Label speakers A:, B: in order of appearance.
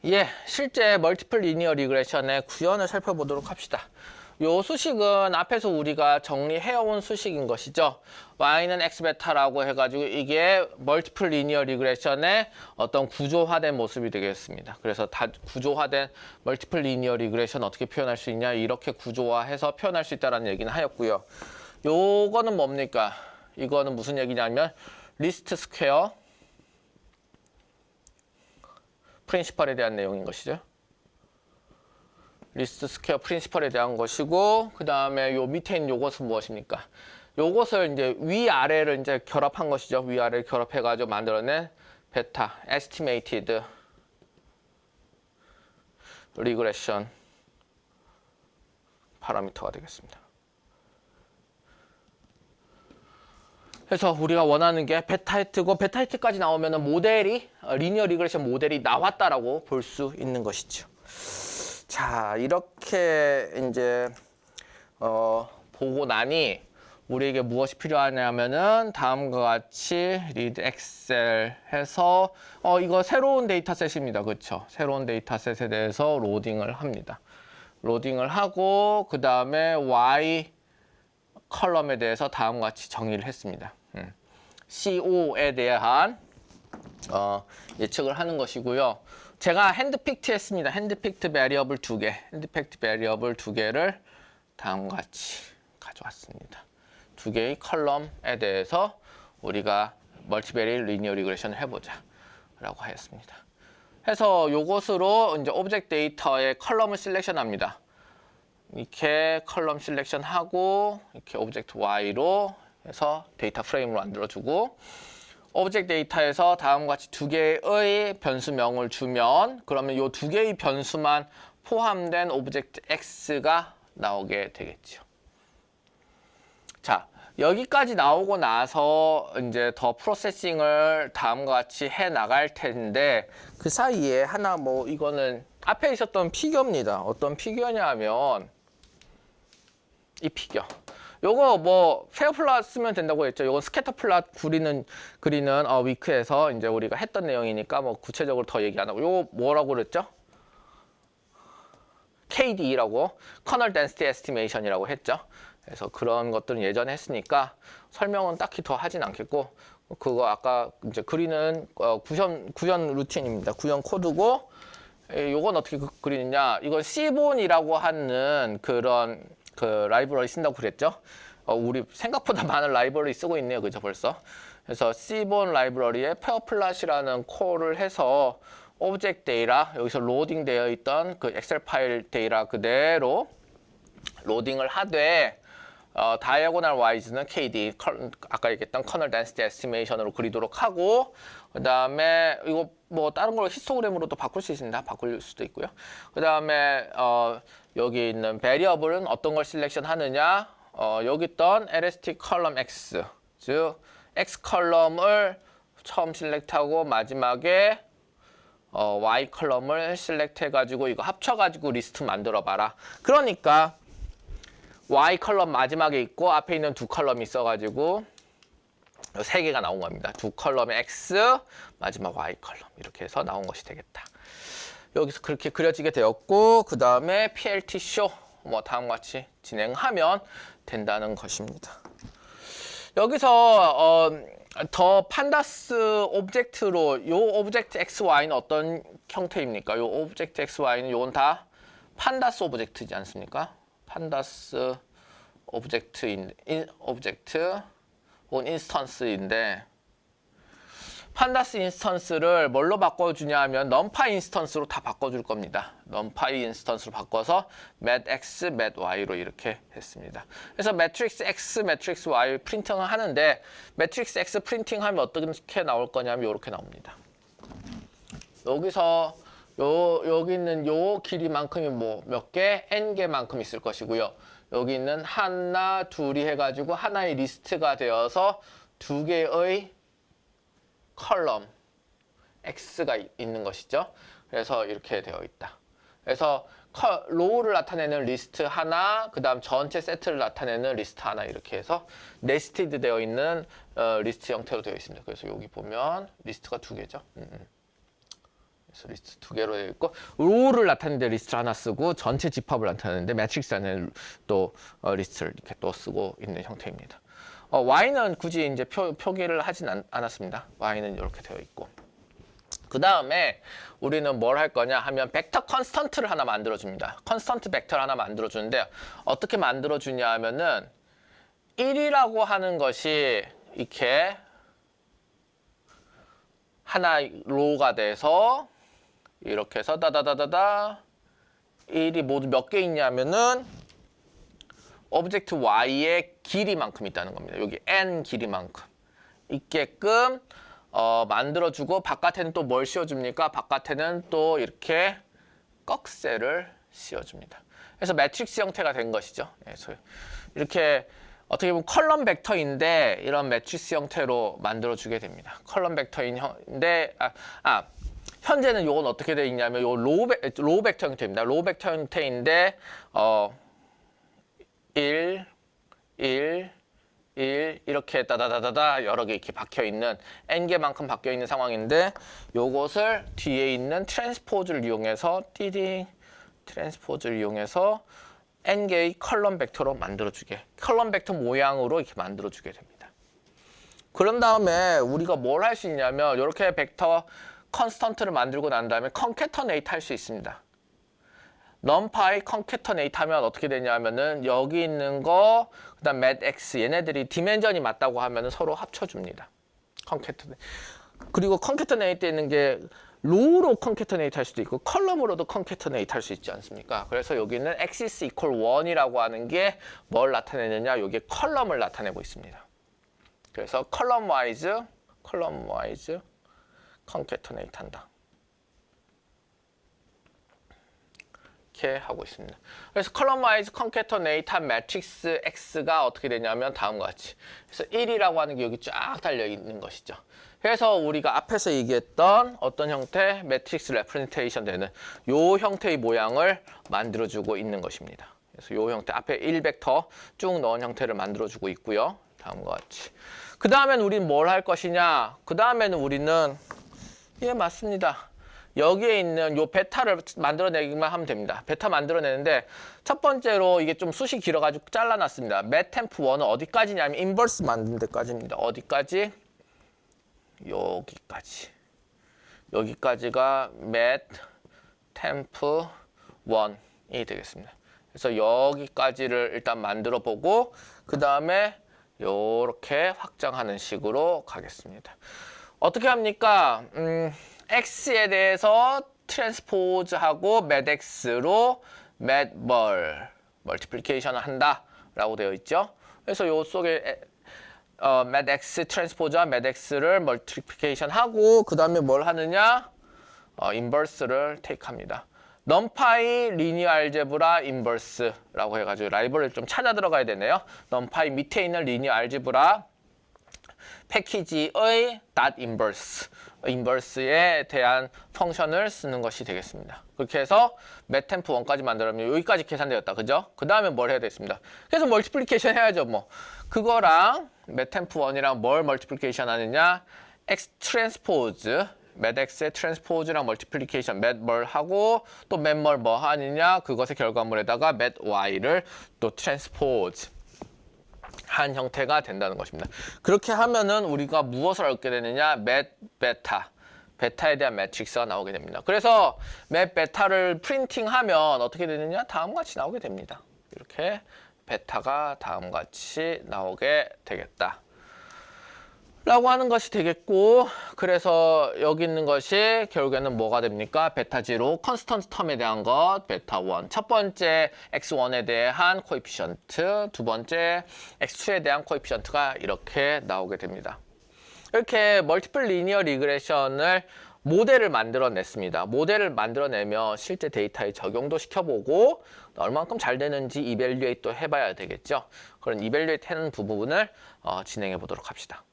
A: 예, 실제 멀티플 리니어 리그레션의 구현을 살펴보도록 합시다. 요 수식은 앞에서 우리가 정리해온 수식인 것이죠. y는 x베타라고 해가지고 이게 멀티플 리니어 리그레션의 어떤 구조화된 모습이 되겠습니다. 그래서 다 구조화된 멀티플 리니어 리그레션 어떻게 표현할 수 있냐, 이렇게 구조화해서 표현할 수 있다는 얘기는 하였고요. 요거는 뭡니까? 이거는 무슨 얘기냐면 리스트 스퀘어 프린시펄에 대한 내용인 것이죠. 리스트 스퀘어 프린시펄에 대한 것이고, 그 다음에 요 밑에 있는 요것은 무엇입니까? 요것을 이제 위아래를 이제 결합한 것이죠. 위아래를 결합해가지고 만들어낸 베타, estimated regression 파라미터가 되겠습니다. 그래서 우리가 원하는 게 베타히트고, 베타히트까지 나오면 모델이, 리니어 리그레션 모델이 나왔다라고 볼 수 있는 것이죠. 자, 이렇게 이제 보고 나니 우리에게 무엇이 필요하냐면은 다음과 같이 read 엑셀 해서 이거 새로운 데이터셋입니다. 그렇죠? 새로운 데이터셋에 대해서 로딩을 합니다. 로딩을 하고 그 다음에 y 컬럼에 대해서 다음과 같이 정의를 했습니다. CO에 대한 예측을 하는 것이고요. 제가 핸드픽트 했습니다. 핸드픽트 베리어블 2개, 핸드픽트 베리어블 2개를 다음과 같이 가져왔습니다. 2개의 컬럼에 대해서 우리가 멀티베리 리니어 리그레션을 해보자 라고 하였습니다. 해서 요것으로 이제 오브젝트 데이터의 컬럼을 셀렉션합니다. 이렇게 컬럼 셀렉션 하고 이렇게 오브젝트 Y로 해서 데이터 프레임으로 만들어주고, 오브젝트 데이터에서 다음과 같이 2개의 변수명을 주면 그러면 이 2개의 변수만 포함된 오브젝트 X가 나오게 되겠죠. 자, 여기까지 나오고 나서 이제 더 프로세싱을 다음과 같이 해 나갈 텐데, 그 사이에 하나 이거는 앞에 있었던 피규어입니다. 어떤 피규어냐 하면 이 피규어. 요거 페어 플랫 쓰면 된다고 했죠. 요건 스캐터 플랫 그리는 위크에서 이제 우리가 했던 내용이니까 구체적으로 더 얘기 안 하고, 요거 뭐라고 그랬죠? KD라고, 커널 덴시티 에스티메이션이라고 했죠. 그래서 그런 것들은 예전에 했으니까 설명은 딱히 더 하진 않겠고, 그거 아까 이제 그리는 구현 루틴입니다. 구현 코드고, 요건 어떻게 그리느냐? 이건 C본이라고 하는 그런 라이브러리 쓴다고 그랬죠. 우리 생각보다 많은 라이브러리 쓰고 있네요. 그죠, 벌써. 그래서 C본 라이브러리에 페어플랫이라는 콜을 해서 오브젝트 데이터, 여기서 로딩 되어 있던 그 엑셀 파일 데이터 그대로 로딩을 하되, 다이아고널 와이즈는 KD, 아까 얘기했던 커널 덴시티 에스티메이션으로 그리도록 하고, 그 다음에 이거 다른 걸 히스토그램으로도 바꿀 수 있습니다. 바꿀 수도 있고요. 그 다음에 여기 있는 베리어블은 어떤 걸 셀렉션 하느냐, 여기 있던 LST 컬럼 X, 즉 X 컬럼을 처음 셀렉트하고 마지막에 Y 컬럼을 셀렉트 해가지고 이거 합쳐가지고 리스트 만들어 봐라. 그러니까 Y 컬럼 마지막에 있고 앞에 있는 두 컬럼이 있어가지고 세 개가 나온 겁니다. 두 컬럼의 X, 마지막 Y 컬럼 이렇게 해서 나온 것이 되겠다. 여기서 그렇게 그려지게 되었고, 그 다음에 PLT 쇼 다음과 같이 진행하면 된다는 것입니다. 여기서 더 판다스 오브젝트로 요 오브젝트 XY는 어떤 형태입니까? 요 오브젝트 XY는 요건 다 판다스 오브젝트이지 않습니까? 판다스 오브젝트 혹은 인스턴스인데, 판다스 인스턴스를 뭘로 바꿔주냐 하면 넘파이 인스턴스로 다 바꿔줄 겁니다. 넘파이 인스턴스로 바꿔서 matx, maty로 이렇게 했습니다. 그래서 매트릭스 x, 매트릭스 y 프린팅을 하는데, 매트릭스 x 프린팅하면 어떻게 나올 거냐면 이렇게 나옵니다. 여기서 여기 있는 요 길이만큼이 몇 개? n개만큼 있을 것이고요. 여기 있는 하나, 둘이 해가지고 하나의 리스트가 되어서 2개의 컬럼 X가 있는 것이죠. 그래서 이렇게 되어 있다. 그래서 로우를 나타내는 리스트 하나, 그 다음 전체 세트를 나타내는 리스트 하나, 이렇게 해서 네스티드 되어 있는 리스트 형태로 되어 있습니다. 그래서 여기 보면 리스트가 2개죠. 그래서 리스트 두 개로 되어 있고 로우를 나타내는데 리스트를 하나 쓰고 전체 집합을 나타내는데 매트릭스 안에 또 리스트를 이렇게 또 쓰고 있는 형태입니다. y는 굳이 이제 표기를 하진 않았습니다. y는 이렇게 되어 있고. 그 다음에 우리는 뭘 할 거냐 하면 벡터 컨스턴트를 하나 만들어줍니다. 컨스턴트 벡터를 하나 만들어주는데 어떻게 만들어주냐 하면은 1이라고 하는 것이 이렇게 하나 로우가 돼서 이렇게 해서 다다다다다 1이 모두 몇 개 있냐면은 오브젝트 y의 길이만큼 있다는 겁니다. 여기 n 길이만큼 있게끔 만들어주고 바깥에는 또 뭘 씌워줍니까? 바깥에는 또 이렇게 꺽쇠를 씌워줍니다. 그래서 매트릭스 형태가 된 것이죠. 그래서 이렇게 어떻게 보면 컬럼 벡터인데 이런 매트릭스 형태로 만들어주게 됩니다. 컬럼 벡터인데 현재는 이건 어떻게 되어 있냐면 요 로우 벡터 형태입니다. 로우 벡터 형태인데 1, 1, 1 이렇게 다다다다다 여러 개 이렇게 박혀 있는 n개만큼 박혀 있는 상황인데 요것을 뒤에 있는 트랜스포즈를 이용해서 띠딩 트랜스포즈를 이용해서 n개의 컬럼 벡터로 만들어주게 컬럼 벡터 모양으로 이렇게 만들어주게 됩니다. 그런 다음에 우리가 뭘 할 수 있냐면 이렇게 벡터 컨스턴트를 만들고 난 다음에 컨캐터네이트 할 수 있습니다. numpy concatenate 하면 어떻게 되냐면은 여기 있는 거 그다음 matx 얘네들이 디멘전이 맞다고 하면은 서로 합쳐줍니다. concatenate. 그리고 concatenate 있는 게 row로 concatenate 할 수도 있고 컬럼으로도 concatenate 할 수 있지 않습니까? 그래서 여기는 axis equal 1이라고 하는 게 뭘 나타내느냐? 여기 컬럼을 나타내고 있습니다. 그래서 column wise concatenate 한다. 이렇게 하고 있습니다. 그래서 column wise concatenate 한 매트릭스 X가 어떻게 되냐면 다음과 같이. 그래서 1이라고 하는 게 여기 쫙 달려 있는 것이죠. 그래서 우리가 앞에서 얘기했던 어떤 형태 매트릭스 레프레젠테이션 되는 요 형태의 모양을 만들어주고 있는 것입니다. 그래서 요 형태 앞에 1벡터 쭉 넣은 형태를 만들어주고 있고요. 다음과 같이. 그 다음에는 우리는 뭘 할 것이냐? 그 다음에는 우리는 예 맞습니다. 여기에 있는 요 베타를 만들어내기만 하면 됩니다. 베타 만들어내는데 첫 번째로 이게 좀 숱이 길어가지고 잘라놨습니다. 맷템프1은 어디까지냐면 인버스 만드는 데까지입니다. 어디까지? 여기까지. 여기까지가 맷템프1이 되겠습니다. 그래서 여기까지를 일단 만들어 보고 그 다음에 요렇게 확장하는 식으로 가겠습니다. 어떻게 합니까? x에 대해서 트랜스포즈하고 맷x로 멀티플리케이션을 한다라고 되어 있죠. 그래서 요 속에 맷x 트랜스포즈와 맷x를 멀티플리케이션하고 그 다음에 뭘 하느냐? 인버스를 테이크합니다. numpy 리니어 알제브라 인버스라고 해가지고 라이브러리를 좀 찾아 들어가야 되네요. numpy 밑에 있는 리니어 알제브라 패키지의 inverse에 대한 펑션을 쓰는 것이 되겠습니다. 그렇게 해서 맷템프1까지 만들면 여기까지 계산되었다. 그죠? 그 다음에 뭘 해야 되겠습니다. 그래서 멀티플리케이션 해야죠. 뭐 그거랑 맷템프1이랑 뭘 멀티플리케이션 하느냐? x 트랜스포즈 맷x의 트랜스포즈랑 멀티플리케이션 맷뭘 하고 또 맷뭘 뭐 하느냐? 그것의 결과물에다가 맷y를 또 트랜스포즈 한 형태가 된다는 것입니다. 그렇게 하면은 우리가 무엇을 얻게 되느냐? 맷 베타. 베타에 대한 매트릭스가 나오게 됩니다. 그래서 맷 베타를 프린팅하면 어떻게 되느냐? 다음과 같이 나오게 됩니다. 이렇게 베타가 다음과 같이 나오게 되겠다. 라고 하는 것이 되겠고, 그래서 여기 있는 것이 결국에는 뭐가 됩니까? 베타0 컨스턴트 텀에 대한 것, 베타1. 첫 번째 x1에 대한 코에피션트, 두 번째 x2에 대한 코에피션트가 이렇게 나오게 됩니다. 이렇게 멀티플 리니어 리그레션을 모델을 만들어냈습니다. 모델을 만들어내면 실제 데이터에 적용도 시켜보고 얼마만큼 잘 되는지 이밸류에이트 해봐야 되겠죠. 그런 이밸류에이트 하는 부분을 진행해 보도록 합시다.